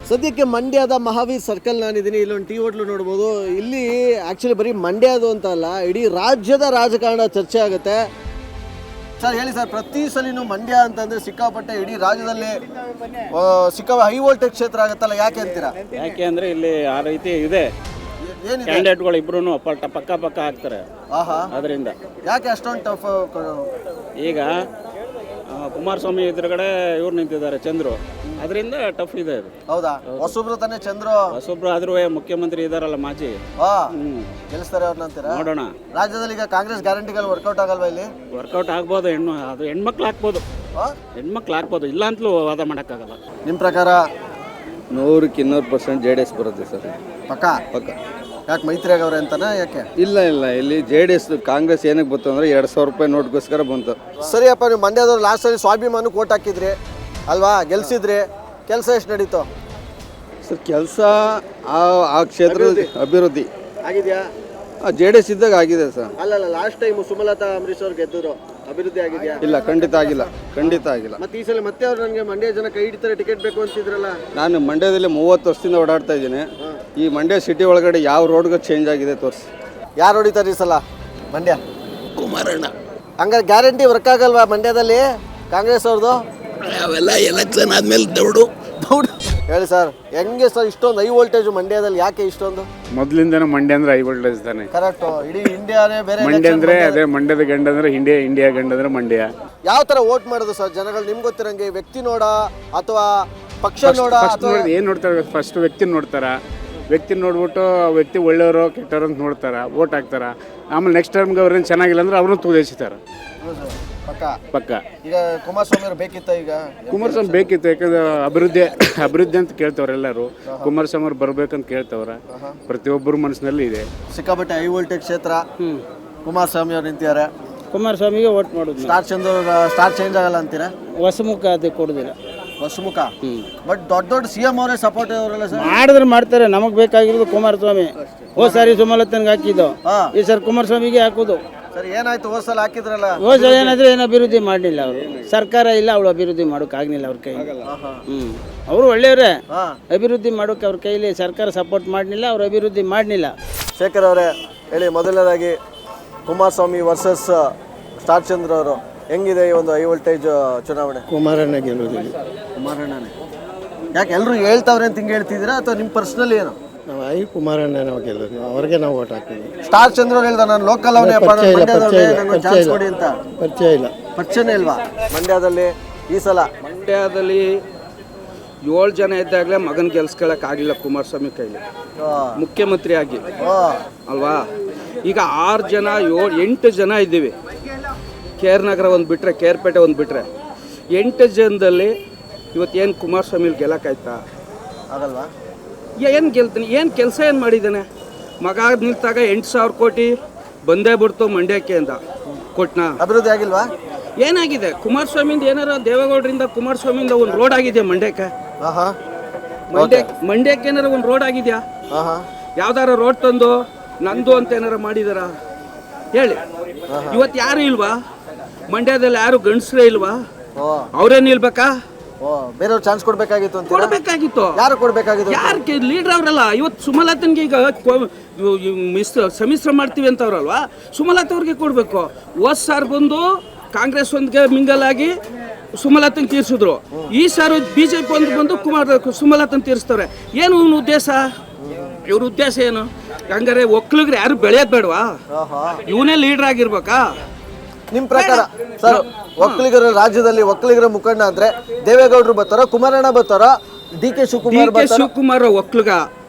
ಸದ್ಯಕ್ಕೆ ಮಂಡ್ಯದ ಮಹಾವೀರ್ ಸರ್ಕಲ್ ನಾನಿದ್ದೀನಿ. ಇಲ್ಲೊಂದು ಟೀ ಹೋಟ್ಲು ನೋಡ್ಬೋದು. ಇಲ್ಲಿ ಆ್ಯಕ್ಚುಲಿ ಬರೀ ಮಂಡ್ಯದು ಅಂತ ಅಲ್ಲ, ಇಡೀ ರಾಜ್ಯದ ರಾಜಕಾರಣ ಚರ್ಚೆ ಆಗುತ್ತೆ. ಸರ್ ಹೇಳಿ ಸರ್, ಪ್ರತಿ ಸಲಿನೂ ಮಂಡ್ಯ ಅಂತಂದರೆ ಸಿಕ್ಕಾಪಟ್ಟೆ ಇಡೀ ರಾಜ್ಯದಲ್ಲಿ ಹೈ ವೋಲ್ಟೇಜ್ ಕ್ಷೇತ್ರ ಆಗುತ್ತಲ್ಲ, ಯಾಕೆ ಅಂತೀರಾ? ಯಾಕೆ ಅಂದರೆ ಇಲ್ಲಿ ಆ ರೀತಿ ಇದೆ, ಕ್ಯಾಂಡಿಡೇಟ್ಗಳು ಇಬ್ರು ಪಕ್ಕ ಹಾಕ್ತಾರೆ. ಅದರಿಂದ ಯಾಕೆ ಅಷ್ಟೊಂದು ಟಫ್? ಈಗ ಕುಮಾರಸ್ವಾಮಿ ಎದುರುಗಡೆ ಇವ್ರು ನಿಂತಿದ್ದಾರೆ, ಚಂದ್ರು. ಅದರಿಂದ ಟಫ್ ಇದೆ ಅದು. ಹೌದಾ? ಹೊಸಬ್ರು ತಾನೇ ಚಂದ್ರು? ಹೊಸಬ್ರು ಆದ್ರೂ ಮುಖ್ಯಮಂತ್ರಿ ಇದಾರಲ್ಲ ಮಾಜಿ, ಗೆಲ್ಲಿಸ್ತಾರೆ ಅವ್ರನ್ನ ಅಂತೀರಾ? ನೋಡೋಣ. ರಾಜ್ಯದಲ್ಲಿ ಈಗ ಕಾಂಗ್ರೆಸ್ ಗ್ಯಾರಂಟಿಗಳು ವರ್ಕೌಟ್ ಆಗಲ್ವಾ? ಇಲ್ಲಿ ವರ್ಕೌಟ್ ಆಗ್ಬೋದು, ಅದು ಹೆಣ್ಮಕ್ಳು ಹಾಕ್ಬೋದು, ಇಲ್ಲ ಅಂತಲೂ ವಾದ ಮಾಡೋಕ್ಕಾಗಲ್ಲ. ನಿಮ್ಮ ಪ್ರಕಾರ 100% 200% JDS ಬರುತ್ತೆ ಸರ್. ಪಕ್ಕ ಯಾಕೆ ಮೈತ್ರಿ ಆಗವ್ರೆ ಅಂತಾನ? ಯಾಕೆ? ಇಲ್ಲ ಇಲ್ಲಿ JDS ಕಾಂಗ್ರೆಸ್ ಏನಕ್ಕೆ ಬಂತು ಅಂದರೆ 2,000 ರೂಪಾಯಿ ನೋಟ್ಗೋಸ್ಕರ ಬಂತು. ಸರಿಯಪ್ಪ, ನೀವು ಮಂಡ್ಯದವ್ರು ಲಾಸ್ಟ್ ಸಲ ಸ್ವಾಭಿಮಾನಕ್ಕೆ ಓಟ್ ಹಾಕಿದ್ರಿ ಅಲ್ವಾ, ಗೆಲ್ಸಿದ್ರಿ. ಕೆಲಸ ಎಷ್ಟು ನಡೀತು ಸರ್? ಕೆಲಸ ಆ ಕ್ಷೇತ್ರದ ಅಭಿವೃದ್ಧಿ ಆಗಿದೆಯಾ? JDS ಇದ್ದಾಗ ಆಗಿದೆ ಸರ್. ಅಲ್ಲ ಲಾಸ್ಟ್ ಟೈಮ್ ಸುಮಲತಾ ಅಂಬರೀಶ್ ಅವ್ರು ಗೆದ್ದರು, ಅಭಿವೃದ್ಧಿ ಆಗಿದೆಯಾ? ಇಲ್ಲ, ಖಂಡಿತ ಆಗಿಲ್ಲ. ಮತ್ತೆ ಈ ಸಲ ಮತ್ತೆ ಅವ್ರು ನನಗೆ ಮಂಡ್ಯ ಜನ ಕೈ ಹಿಡಿತಾರೆ, ಟಿಕೆಟ್ ಬೇಕು ಅಂತಿದ್ರಲ್ಲ. ನಾನು ಮಂಡ್ಯದಲ್ಲಿ 30 ವರ್ಷದಿಂದ ಓಡಾಡ್ತಾ ಇದ್ದೀನಿ. ಈ ಮಂಡ್ಯ ಸಿಟಿ ಒಳಗಡೆ ಯಾವ ರೋಡ್ಗೆ ಚೇಂಜ್ ಆಗಿದೆ ತೋರಿಸಿ. ಯಾರು ಹೊಡಿತಾರೆ ಈ ಸಲ ಮಂಡ್ಯ? ಕುಮಾರಣ್ಣ. ಹಂಗಾರೆ ಗ್ಯಾರಂಟಿ ವರ್ಕ್ ಆಗಲ್ವಾ ಮಂಡ್ಯದಲ್ಲಿ ಕಾಂಗ್ರೆಸ್ ಅವ್ರದ್ದು? ಅವೆಲ್ಲ ಎಲೆಕ್ಷನ್ ಆದ್ಮೇಲೆ ದೌಡು. ಹೇಳಿ ಸರ್, ಹೆಂಗೆ ಸರ್ ಇಷ್ಟೊಂದು ಹೈ ವೋಲ್ಟೇಜ್ ಮಂಡ್ಯದಲ್ಲಿ? ಯಾಕೆ ಇಷ್ಟೊಂದು? ಮೊದಲಿಂದನೂ ಮಂಡ್ಯ ಅಂದ್ರೆ ಹೈ ವೋಲ್ಟೇಜ್ ತಾನೆ. ಕರೆಕ್ಟ್. ಇಡೀ ಇಂಡಿಯಾನೇ ಬೇರೆ. ಮಂಡ್ಯ ಅಂದ್ರೆ ಅದೇ ಮಂಡ್ಯದ ಗಂಡ ಅಂದ್ರೆ ಇಂಡಿಯಾ ಗಂಡ ಅಂದ್ರೆ ಮಂಡ್ಯ. ಯಾವ ತರ ವೋಟ್ ಮಾಡೋದು ಸರ್ ಜನಗಳು? ನಿಮ್ಗೆ ಗೊತ್ತಿರಂಗೆ ವ್ಯಕ್ತಿ ನೋಡ ಅಥವಾ ಪಕ್ಷ ನೋಡ? ಏನ್ ನೋಡ್ತಾರೆ? ಫಸ್ಟ್ ವ್ಯಕ್ತಿ ನೋಡ್ತಾರ. ವ್ಯಕ್ತಿ ನೋಡ್ಬಿಟ್ಟು ವ್ಯಕ್ತಿ ಒಳ್ಳೆಯವರು ಕೆಟ್ಟವರು ಅಂತ ನೋಡ್ತಾರ, ವೋಟ್ ಹಾಕ್ತಾರ. ಆಮೇಲೆ ನೆಕ್ಸ್ಟ್ ಟೈಮ್ಗೆ ಅವ್ರೇನು ಚೆನ್ನಾಗಿಲ್ಲ ಅಂದ್ರೆ ಅವ್ರನ್ನ ತೂದೇಸಿತಾರ. ಪಕ್ಕ. ಈಗ ಕುಮಾರಸ್ವಾಮಿ ಅವ್ರು ಬೇಕಿತ್ತ? ಈಗ ಕುಮಾರಸ್ವಾಮಿ ಬೇಕಿತ್ತು, ಯಾಕಂದ್ರೆ ಅಭಿವೃದ್ಧಿ ಅಂತ ಕೇಳ್ತವ್ರೆ ಎಲ್ಲರೂ. ಕುಮಾರಸ್ವಾಮಿ ಅವ್ರು ಬರ್ಬೇಕಂತ ಕೇಳ್ತವ್ರ. ಪ್ರತಿಯೊಬ್ಬರ ಮನಸ್ಸಿನಲ್ಲಿ ಇದೆ. ಸಿಕ್ಕಾಪಟ್ಟೆ ಹೈ ವೋಲ್ಟೇಜ್ ಕ್ಷೇತ್ರ. ಕುಮಾರಸ್ವಾಮಿ ಅವ್ರು ನಿಂತಿದ್ದಾರೆ. ಕುಮಾರಸ್ವಾಮಿಗೆ ವೋಟ್ ಮಾಡೋದು. ಸ್ಟಾರ್ ಚೇಂಜ್ ಆಗಲ್ಲ ಅಂತೀರಾ? ಹೊಸಮುಖ ಅದು ಕೊಡೋದಿಲ್ಲ. ಹೊಸಮುಖ. ಬಟ್ ದೊಡ್ಡ CM ಅವರೇ ಸಪೋರ್ಟ್ ಅವರಲ್ಲ ಸರ್? ಮಾಡಿದ್ರೆ ಮಾಡ್ತಾರೆ. ನಮಗೆ ಬೇಕಾಗಿರೋದು ಕುಮಾರಸ್ವಾಮಿ. ಹೋದ ಸಾರಿ ಸುಮಲತನ್ಗೆ ಹಾಕಿದ್ದು, ಈ ಸರ್ ಕುಮಾರಸ್ವಾಮಿಗೆ ಹಾಕೋದು. ಸರ್ ಏನಾಯ್ತು? ಹೋದ ಸಲ ಹಾಕಿದ್ರಲ್ಲ. ಹೋದ ಸಲ ಏನಾದ್ರೆ ಏನು ಅಭಿವೃದ್ಧಿ ಮಾಡಲಿಲ್ಲ ಅವರು. ಸರ್ಕಾರ ಇಲ್ಲ, ಅವಳು ಅಭಿವೃದ್ಧಿ ಮಾಡೋಕ್ಕಾಗಲಿಲ್ಲ ಅವ್ರ ಕೈ. ಅವರು ಒಳ್ಳೆಯವರೇ, ಅಭಿವೃದ್ಧಿ ಮಾಡೋಕೆ ಅವ್ರ ಕೈಲಿ ಸರ್ಕಾರ ಸಪೋರ್ಟ್ ಮಾಡಲಿಲ್ಲ, ಅವ್ರು ಅಭಿವೃದ್ಧಿ ಮಾಡಲಿಲ್ಲ. ಶೇಖರ್ ಅವರೇ ಹೇಳಿ, ಮೊದಲನೇದಾಗಿ ಕುಮಾರಸ್ವಾಮಿ ವರ್ಸಸ್ ಸ್ಟಾರ್ ಚಂದ್ರ ಅವರು ಹೆಂಗಿದೆ ಈ ಒಂದು ಹೈ ವೋಲ್ಟೇಜ್ ಚುನಾವಣೆ? ಕುಮಾರಣ್ಣ ಗೆಲ್ಲೋದಿಲ್ಲ. ಕುಮಾರಣ್ಣನೇ. ಯಾಕೆ ಎಲ್ಲರೂ ಹೇಳ್ತಾವ್ರೆ ಅಂತ ಹಿಂಗೆ ಹೇಳ್ತಿದ್ದೀರಾ ಅಥವಾ ನಿಮ್ಮ ಪರ್ಸನಲ್ ಏನು? ನಾವು ಕುಮಾರಣ್ಣ ನಾವು ಗೆಲ್ಲೋದು, ಅವ್ರಿಗೆ ನಾವು ಓಟ್ ಹಾಕ್ತೀವಿ. ಸ್ಟಾರ್ ಚಂದ್ರ ಅವ್ರು ಹೇಳ್ದ ನಾನು ಲೋಕಲ್ ಅವನೇ ಚಾನ್ಸ್ ಕೊಡಿ ಅಂತ. ಪರಿಚಯ ಇಲ್ಲ. ಪರಿಚಯನೇ ಇಲ್ವಾ ಮಂಡ್ಯದಲ್ಲಿ ಈ ಸಲ? ಮಂಡ್ಯದಲ್ಲಿ 7 ಜನ ಇದ್ದಾಗಲೇ ಮಗನ ಗೆಲ್ಸ್ಕೊಳಕ್ಕಾಗಲಿಲ್ಲ ಕುಮಾರಸ್ವಾಮಿ ಕೈಲಿ, ಮುಖ್ಯಮಂತ್ರಿ ಆಗಿ ಅಲ್ವಾ. ಈಗ 6 ಜನ 8 ಜನ ಇದ್ದೀವಿ. KR ನಗರ ಒಂದು ಬಿಟ್ಟರೆ, KR-ಪೇಟೆ ಒಂದು ಬಿಟ್ಟರೆ 8 ಜನದಲ್ಲಿ ಇವತ್ತೇನು ಕುಮಾರಸ್ವಾಮಿ ಗೆಲ್ಲಕ್ಕಾಯ್ತಾ? ಆಗಲ್ವಾ? ಏನು ಗೆಲ್ತೀನಿ? ಏನು ಕೆಲಸ ಏನು ಮಾಡಿದ್ದಾನೆ? ಮಗ ನಿಲ್ತಾಗ 8,000 ಕೋಟಿ ಬಂದೇ ಬಿಡ್ತು ಮಂಡ್ಯಕ್ಕೆ ಅಂತ ಕೊಟ್ನಾ? ಅಭಿವೃದ್ಧಿ ಆಗಿಲ್ವಾ? ಏನಾಗಿದೆ? ಕುಮಾರಸ್ವಾಮಿಯಿಂದ ಏನಾರ ದೇವೇಗೌಡರಿಂದ ಕುಮಾರಸ್ವಾಮಿಯಿಂದ ಒಂದು ರೋಡ್ ಆಗಿದೆಯಾ ಮಂಡ್ಯಕ್ಕೆ? ಮಂಡ್ಯಕ್ಕೆ ಏನಾರ ಒಂದು ರೋಡ್ ಆಗಿದೆಯಾ? ಯಾವ್ದಾರ ರೋಡ್ ತಂದು ನಂದು ಅಂತ ಏನಾರ ಮಾಡಿದಾರ ಹೇಳಿ? ಇವತ್ತು ಯಾರು ಇಲ್ವಾ ಮಂಡ್ಯದಲ್ಲಿ? ಯಾರು ಗಂಡಸ್ರೇ ಇಲ್ವಾ? ಅವ್ರೇನ್ ನಿಲ್ಬೇಕಾ? ಬೇರೆಯವ್ರು ಚಾನ್ಸ್ ಕೊಡ್ಬೇಕಾಗಿತ್ತು ಅಂತ. ಕೊಡ್ಬೇಕಾಗಿತ್ತು. ಯಾರು ಕೊಡ್ಬೇಕಾಗಿತ್ತು? ಯಾರು ಲೀಡರ್ ಅವರಲ್ಲ. ಇವತ್ತು ಸುಮಲತನ್ಗೆ ಈಗ ಸಮ್ಮಿಶ್ರ ಮಾಡ್ತೀವಿ ಅಂತ ಅವ್ರಲ್ವಾ, ಸುಮಲತಾ ಅವ್ರಿಗೆ ಕೊಡ್ಬೇಕು. ಹೋದ್ ಸಾರ್ ಬಂದು ಕಾಂಗ್ರೆಸ್ ಒಂದಿಗೆ ಮಿಂಗಲ್ ಆಗಿ ಸುಮಲತನ್ ತೀರ್ಸಿದ್ರು. ಈ ಸಾರು BJP ಬಂದು ಸುಮಲತನ್ ತೀರಿಸ್ತವ್ರೆ. ಏನು ಇವನ ಉದ್ದೇಶ? ಇವ್ರ ಉದ್ದೇಶ ಏನು? ಹಂಗಾರೆ ಒಕ್ಕಲಿಗರು ಯಾರು ಬೆಳೆಯೋದು ಬೇಡವಾ? ಇವನೇ ಲೀಡರ್ ಆಗಿರ್ಬೇಕಾ? ನಿಮ್ ಪ್ರಕಾರ ಸರ್, ಒಕ್ಕಲಿಗರ ರಾಜ್ಯದಲ್ಲಿ ಒಕ್ಕಲಿಗರ ಮುಖಂಡ ಅಂದ್ರೆ ದೇವೇಗೌಡರು ಬರ್ತಾರ, ಕುಮಾರಣ್ಣ ಬರ್ತಾರ, DK ಶಿವಕುಮಾರ್ ಒಕ್ಕಲಿಗ?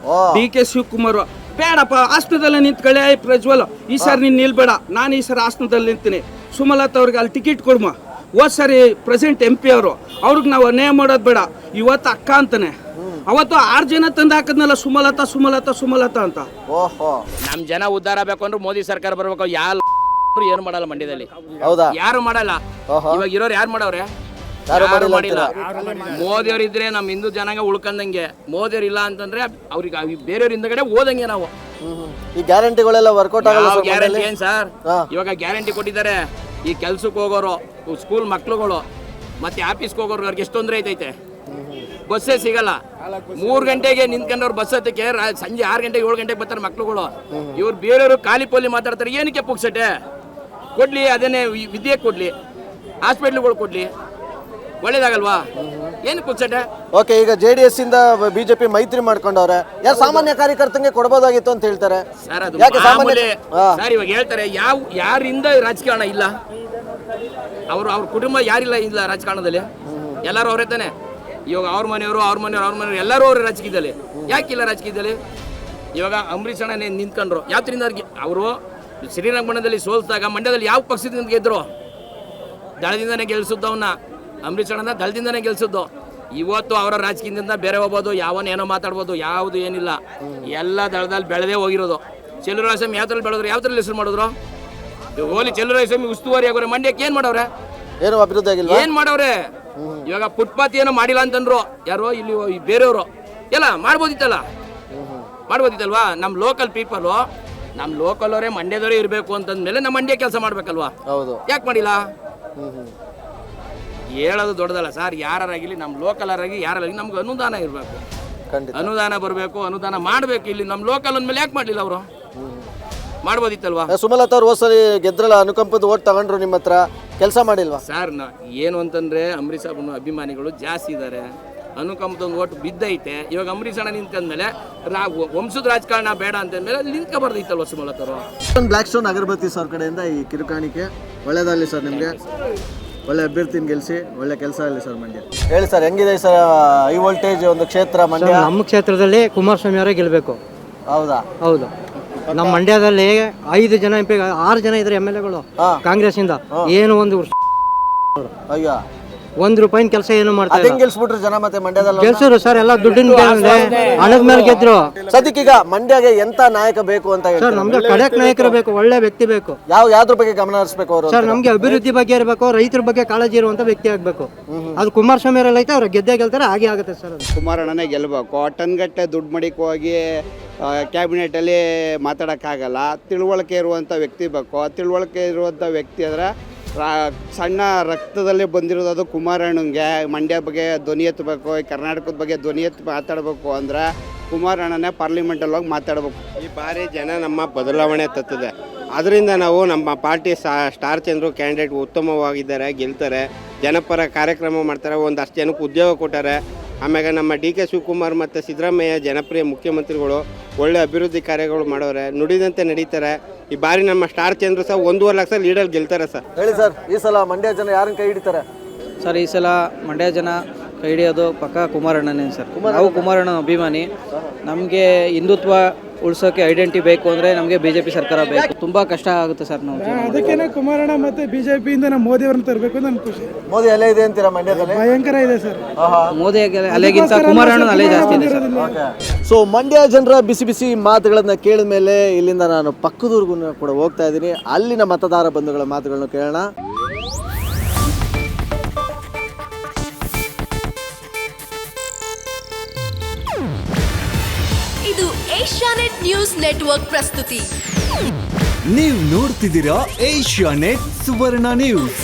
DK ಶಿವಕುಮಾರ್ ಬೇಡಪ್ಪ, ಆಸನದಲ್ಲಿ ನಿಂತ್ಕೊಳ್ಳಿ ಪ್ರಜ್ವಲ್. ಈ ಸಾರಿ ನೀನು ನಿಲ್ಬೇಡ, ನಾನು ಈ ಸಾರಿ ಆಸನದಲ್ಲಿ ನಿಂತೀನಿ. ಸುಮಲತಾ ಅವ್ರಿಗೆ ಅಲ್ಲಿ ಟಿಕೆಟ್ ಕೊಡ್ಮ. ಹೋದ್ ಸಾರಿ ಪ್ರೆಸಿಡೆಂಟ್ MP ಅವರು, ಅವ್ರಿಗೆ ನಾವು ಅನ್ಯಾಯ ಮಾಡೋದು ಬೇಡ. ಇವತ್ತು ಅಕ್ಕ ಅಂತಾನೆ, ಅವತ್ತು 6 ಜನ ತಂದು ಹಾಕದ್ನಲ್ಲ ಸುಮಲತಾ ಅಂತ. ನಮ್ ಜನ ಉದ್ಧಾರ ಬೇಕು ಅಂದ್ರೆ ಮೋದಿ ಸರ್ಕಾರ ಬರ್ಬೇಕು. ಏನು ಮಾಡಲ್ಲ ಮಂಡ್ಯದಲ್ಲಿ. ಹೌದಾ? ಯಾರು ಮಾಡಲ್ಲ. ಇವಾಗ ಇರೋರು ಯಾರು ಮಾಡವ್ರೆ? ಯಾರು ಮಾಡಿಲ್ಲ. ಮೋದಿಯವ್ರು ಇದ್ರೆ ನಮ್ಮ ಹಿಂದೂ ಜನಾಂಗ ಉಳ್ಕೊಂಡಂಗೆ. ಮೋದಿಯವ್ರು ಇಲ್ಲ ಅಂತಂದ್ರೆ ಅವ್ರಿಗೆ ಬೇರೆಯವ್ರ ಹಿಂದಗಡೆ ಓದಂಗೆ ನಾವು. ಈ ಗ್ಯಾರಂಟಿಗಳೆಲ್ಲ ವರ್ಕೌಟ್ ಆಗಲ್ಲ. ಗ್ಯಾರಂಟಿ ಏನ್ ಸರ್? ಇವಾಗ ಗ್ಯಾರಂಟಿ ಕೊಟ್ಟಿದ್ದಾರೆ. ಈ ಕೆಲ್ಸಕ್ಕೆ ಹೋಗೋರು, ಸ್ಕೂಲ್ ಮಕ್ಳುಗಳು, ಮತ್ತೆ ಆಫೀಸ್ಗೆ ಹೋಗೋರು, ಅವ್ರಿಗೆ ಎಷ್ಟು ತೊಂದರೆ ಐತೈತೆ. ಬಸ್ಸೇ ಸಿಗಲ್ಲ. 3 ಗಂಟೆಗೆ ನಿಂತ್ಕೊಂಡವ್ರು ಬಸ್ ಹತ್ತಕ್ಕೆ ಸಂಜೆ 6 ಗಂಟೆಗೆ 7 ಗಂಟೆಗೆ ಬರ್ತಾರೆ ಮಕ್ಳುಗಳು. ಇವ್ರು ಬೇರೆಯವರು ಖಾಲಿ ಪೋಲಿ ಮಾತಾಡ್ತಾರೆ. ಏನಕ್ಕೆ ಪುಕ್ಸಟೆ ಕೊಡ್ಲಿ, ಅದನ್ನೇ ವಿದ್ಯೆ ಕೊಡ್ಲಿ, ಹಾಸ್ಪಿಟ್ಲ್ಗಳು ಕೊಡ್ಲಿ, ಒಳ್ಳೇದಾಗಲ್ವಾ? ಏನು ಪುಕ್ಸಟೆ? ಓಕೆ, ಈಗ JDS ಇಂದ ಬಿಜೆಪಿ ಮೈತ್ರಿ ಮಾಡ್ಕೊಂಡವ್ರೆ, ಯಾರು ಸಾಮಾನ್ಯ ಕಾರ್ಯಕರ್ತಂಗೆ ಕೊಡ್ಬೋದಾಗಿತ್ತು ಅಂತ ಹೇಳ್ತಾರೆ. ಸರ್ ಅದು ಯಾಕೆ ಮಾಮೂಲಿ. ಹಾ. ಸರ್ ಇವಾಗ ಹೇಳ್ತಾರೆ ಯಾರಿಂದ ರಾಜಕಾರಣ ಇಲ್ಲ, ಅವ್ರ ಕುಟುಂಬ ಯಾರಿಲ್ಲ ಇಲ್ಲ ರಾಜಕಾರಣದಲ್ಲಿ, ಎಲ್ಲರೂ ಅವರೇ ತಾನೆ. ಇವಾಗ ಅವ್ರ ಮನೆಯವರು ಎಲ್ಲರೂ ಅವ್ರ ರಾಜಕೀಯದಲ್ಲಿ. ಯಾಕಿಲ್ಲ ರಾಜಕೀಯದಲ್ಲಿ? ಇವಾಗ ಅಂಬರೀಷ್ ಅಣ್ಣ ನಿಂತ್ಕೊಂಡ್ರು, ಯಾವ್ದ್ರಿಂದ ಅವರು ಶ್ರೀರಂಗಪಟ್ಟಣದಲ್ಲಿ ಸೋಲ್ಸಿದಾಗ ಮಂಡ್ಯದಲ್ಲಿ ಯಾವ ಪಕ್ಷದಿಂದ ಗೆದ್ರು? ದಳದಿಂದನೇ ಗೆಲ್ಸಿದ್ದು ಅವನ್ನ. ಅಂಬರೀಷ್ ಅಣ್ಣನ ದಳದಿಂದನೇ ಗೆಲ್ಸಿದ್ದು. ಇವತ್ತು ಅವರ ರಾಜಕೀಯದಿಂದ ಬೇರೆ ಹೋಗ್ಬೋದು, ಏನೋ ಮಾತಾಡ್ಬೋದು, ಯಾವುದು ಏನಿಲ್ಲ. ಎಲ್ಲ ದಳದಲ್ಲಿ ಬೆಳೆದೇ ಹೋಗಿರೋದು. ಚೆಲುವರಾಯಸ್ವಾಮಿ ಯಾವ್ದ್ರಲ್ಲಿ ಬೆಳೆದ್ರು, ಯಾವ್ದ್ರಲ್ಲಿ ಹೆಸರು ಮಾಡಿದ್ರು? ಹೋಲಿ ಚೆಲುವರಾಯಸ್ವಾಮಿ ಉಸ್ತುವಾರಿ ಆಗೋರೆ, ಮಂಡ್ಯಕ್ಕೆ ಏನ್ ಮಾಡವ್ರೆ? ಏನು ಅಭಿವೃದ್ಧಿ ಆಗಿಲ್ಲ. ಏನ್ ಮಾಡವ್ರೆ? ಇವಾಗ ಫುಟ್ಪಾತ್ ಏನೋ ಮಾಡಿಲ್ಲ ಅಂತಂದ್ರು ಯಾರೋ ಇಲ್ಲಿ ಬೇರೆಯವರು. ಎಲ್ಲ ಮಾಡ್ಬೋದಿತ್ತಲ್ವಾ? ನಮ್ಮ ಲೋಕಲ್ ಪೀಪಲ್, ನಮ್ಮ ಲೋಕಲ್ ಅವರೇ ಮಂಡ್ಯದವರೇ ಇರಬೇಕು ಅಂತಂದ್ಮೇಲೆ ನಮ್ಮ ಮಂಡ್ಯ ಕೆಲಸ ಮಾಡ್ಬೇಕಲ್ವಾ? ಹೌದು. ಯಾಕೆ ಮಾಡಿಲ್ಲ? ಹೇಳೋದು ದೊಡ್ಡದಲ್ಲ ಸರ್. ಯಾರಾಗಿಲಿ ನಮ್ಮ ಲೋಕಲರಾಗಿ ಯಾರಾಗಿ ನಮ್ಗೆ ಅನುದಾನ ಇರಬೇಕು, ಅನುದಾನ ಬರಬೇಕು, ಅನುದಾನ ಮಾಡಬೇಕು. ಇಲ್ಲಿ ನಮ್ಮ ಲೋಕಲ್ ಅಂದಮೇಲೆ ಯಾಕೆ ಮಾಡಲಿಲ್ಲ ಅವರು? ಮಾಡ್ಬೋದಿತ್ತಲ್ವಾ? ಸುಮಲತಾ ಅವ್ರು ಹೋದ್ಸಲಿ ಗೆದ್ರಲ್ಲ, ಅನುಕಂಪದ ಓಟ್ ತಗೊಂಡ್ರು, ನಿಮ್ಮ ಹತ್ರ ಕೆಲಸ ಮಾಡಿಲ್ವಾ? ಸರ್ ಏನು ಅಂತಂದ್ರೆ ಅಂಬರೀಷ್ ಅಣ್ಣನ ಅಭಿಮಾನಿಗಳು ಜಾಸ್ತಿ ಇದ್ದಾರೆ. ಅನುಕಂಪದ ಒಂದು ಓಟ್ ಬಿದ್ದೈತೆ. ಇವಾಗ ಅಂಬರೀಷ್ ಅಣ್ಣ ನಿಂತ್ಕೊಂಡ್ಮೇಲೆ ವಂಶದ ರಾಜಕಾರಣ ಬೇಡ ಅಂತಂದ್ಮೇಲೆ ಅಲ್ಲಿ ನಿಂತ್ಕೊಬಾರ್ದಿತ್ತಲ್ವ ಸುಮಲತಾ ಅವರು? ಬ್ಲ್ಯಾಕ್ ಸ್ಟೋನ್ ಅಗರಬತ್ತಿ ಸರ್ ಕಡೆಯಿಂದ ಈ ಕಿರುಕಾಣಿಕೆ ಒಳ್ಳೇದಾಗಲಿ ಸರ್, ನಿಮಗೆ ಒಳ್ಳೆ ಅಭ್ಯರ್ಥಿನ ಗೆಲ್ಲಿಸಿ ಒಳ್ಳೆ ಕೆಲಸ ಆಗಲಿ ಸರ್ ಮಂಡ್ಯ. ಹೇಳಿ ಸರ್, ಹೆಂಗಿದೆ ಸರ್ ಹೈ ವೋಲ್ಟೇಜ್ ಒಂದು ಕ್ಷೇತ್ರ ಮಂಡ್ಯ? ನಮ್ಮ ಕ್ಷೇತ್ರದಲ್ಲಿ ಕುಮಾರಸ್ವಾಮಿ ಅವರೇ ಗೆಲ್ಲಬೇಕು. ಹೌದಾ? ಹೌದು. ನಮ್ಮ ಮಂಡ್ಯದಲ್ಲಿ 5 ಜನ MP, 6 ಜನ ಇದ್ದಾರೆ MLAಗಳು ಕಾಂಗ್ರೆಸ್ ಇಂದ. ಏನು ಒಂದು ಅಯ್ಯ, ₹1 ಕೆಲಸ ಏನು ಮಾಡ್ತಾರೆ? ಗೆಲ್ಸ್ಬಿಟ್ರು ಜನ ಮತ್ತೆ ಮಂಡ್ಯದಲ್ಲಿ ಗೆಲ್ಸರು ಸರ್, ಎಲ್ಲ ದುಡ್ಡಿನ ಹಣದ ಮೇಲೆ ಗೆದ್ರು. ಸದ್ಯಕ್ಕೀಗ ಮಂಡ್ಯಗೆ ಎಂತ ನಾಯಕ ಬೇಕು ಅಂತ ಹೇಳಿ ಸರ್, ನಮ್ಗೆ ಖಡಕ್ ನಾಯಕರು ಬೇಕು, ಒಳ್ಳೆ ವ್ಯಕ್ತಿ ಬೇಕು. ಯಾವ್ದ್ರ ಬಗ್ಗೆ ಗಮನ ಹರಿಸಬೇಕು ಅವರು? ಸರ್, ನಮ್ಗೆ ಅಭಿವೃದ್ಧಿ ಬಗ್ಗೆ ಇರಬೇಕು, ರೈತರ ಬಗ್ಗೆ ಕಾಳಜಿ ಇರುವಂತ ವ್ಯಕ್ತಿ ಆಗ್ಬೇಕು. ಅದು ಕುಮಾರಸ್ವಾಮಿ ಅವರೆಲ್ಲ ಐತೆ, ಅವ್ರು ಗೆದ್ದೇ ಗೆಲ್ತಾರೆ, ಹಾಗೆ ಆಗುತ್ತೆ ಸರ್. ಅದು ಕುಮಾರಣ್ಣನೇ ಗೆಲ್ಲಬೇಕು. ಟನ್ಗಟ್ಟೆ ದುಡ್ಡು ಮಡಿಕೆ ಹೋಗಿ ಕ್ಯಾಬಿನೆಟಲ್ಲಿ ಮಾತಾಡೋಕ್ಕಾಗಲ್ಲ. ತಿಳುವಳಿಕೆ ಇರುವಂಥ ವ್ಯಕ್ತಿ ಬೇಕು. ತಿಳುವಳಿಕೆ ಇರುವಂಥ ವ್ಯಕ್ತಿ ಅಂದರೆ ಸಣ್ಣ ರಕ್ತದಲ್ಲೇ ಬಂದಿರೋದು ಅದು ಕುಮಾರಣ್ಣಂಗೆ. ಮಂಡ್ಯ ಬಗ್ಗೆ ಧ್ವನಿ ಎತ್ತಬೇಕು, ಕರ್ನಾಟಕದ ಬಗ್ಗೆ ಧ್ವನಿ ಎತ್ತಿ ಮಾತಾಡಬೇಕು ಅಂದರೆ ಕುಮಾರಣ್ಣನೇ ಪಾರ್ಲಿಮೆಂಟಲ್ಲಿ ಹೋಗಿ ಮಾತಾಡಬೇಕು. ಈ ಬಾರಿ ಜನ ನಮ್ಮ ಬದಲಾವಣೆ ತತ್ತದೆ. ಅದರಿಂದ ನಾವು ನಮ್ಮ ಪಾರ್ಟಿ ಸ್ಟಾರ್ ಚಂದ್ರು ಕ್ಯಾಂಡಿಡೇಟ್ ಉತ್ತಮವಾಗಿದ್ದಾರೆ, ಗೆಲ್ತಾರೆ, ಜನಪರ ಕಾರ್ಯಕ್ರಮ ಮಾಡ್ತಾರೆ, ಒಂದಷ್ಟು ಜನಕ್ಕೆ ಉದ್ಯೋಗ ಕೊಟ್ಟಾರೆ. ಆಮ್ಯಾಗ ನಮ್ಮ DK ಶಿವಕುಮಾರ್ ಮತ್ತು ಸಿದ್ದರಾಮಯ್ಯ ಜನಪ್ರಿಯ ಮುಖ್ಯಮಂತ್ರಿಗಳು ಒಳ್ಳೆ ಅಭಿವೃದ್ಧಿ ಕಾರ್ಯಗಳು ಮಾಡೋರೆ, ನುಡಿದಂತೆ ನಡೀತಾರೆ. ಈ ಬಾರಿ ನಮ್ಮ ಸ್ಟಾರ್ ಚಂದ್ರು ಸಹ 1.5 ಲಕ್ಷ ಲೀಡರ್ ಗೆಲ್ತಾರೆ ಸರ್. ಹೇಳಿ ಸರ್, ಈ ಸಲ ಮಂಡ್ಯ ಜನ ಯಾರನ್ನ ಕೈ ಹಿಡಿತಾರೆ? ಸರ್, ಈ ಸಲ ಮಂಡ್ಯ ಜನ ಕೈ ಹಿಡಿಯೋದು ಪಕ್ಕ ಕುಮಾರಣ್ಣನೇ ಸರ್. ನಾವು ಕುಮಾರಣ್ಣನ ಅಭಿಮಾನಿ. ನಮಗೆ ಹಿಂದುತ್ವ ಉಳಿಸೋಕೆ ಐಡೆಂಟಿ ಬೇಕು ಅಂದರೆ ನಮಗೆ BJP ಸರ್ಕಾರ ಬೇಕು. ತುಂಬ ಕಷ್ಟ ಆಗುತ್ತೆ ಸರ್. ನಾವು ಅದಕ್ಕೇನೆ ಕುಮಾರಣ್ಣ ಮತ್ತು BJPಯಿಂದ ನಮ್ಮ ಮೋದಿ ಅವ್ರನ್ನ ತರಬೇಕು ಅಂತ ನನ್ನ ಖುಷಿ. ಮೋದಿ ಅಲೆ ಇದೆ ಅಂತೀರಾ ಮಂಡ್ಯದಲ್ಲಿ? ಭಯಂಕರ ಇದೆ ಸರ್. ಮೋದಿ ಅಲೆಗಿಂತ ಕುಮಾರಣ್ಣನ ಅಲೆ ಜಾಸ್ತಿ ಇದೆ ಸರ್. ಸೊ ಮಂಡ್ಯ ಜನರ ಬಿಸಿ ಬಿಸಿ ಮಾತುಗಳನ್ನ ಕೇಳಿದ ಮೇಲೆ ಇಲ್ಲಿಂದ ನಾನು ಪಕ್ಕದೂರ್ಗೂ ಕೂಡ ಹೋಗ್ತಾ ಇದ್ದೀನಿ. ಅಲ್ಲಿನ ಮತದಾರ ಬಂಧುಗಳ ಮಾತುಗಳನ್ನು ಕೇಳೋಣ. ಇದು ಏಷ್ಯಾನೆಟ್ ನ್ಯೂಸ್ ನೆಟ್ವರ್ಕ್ ಪ್ರಸ್ತುತಿ. ನೀವು ನೋಡ್ತಿದ್ದೀರಾ ಏಷ್ಯಾನೆಟ್ ಸುವರ್ಣ ನ್ಯೂಸ್.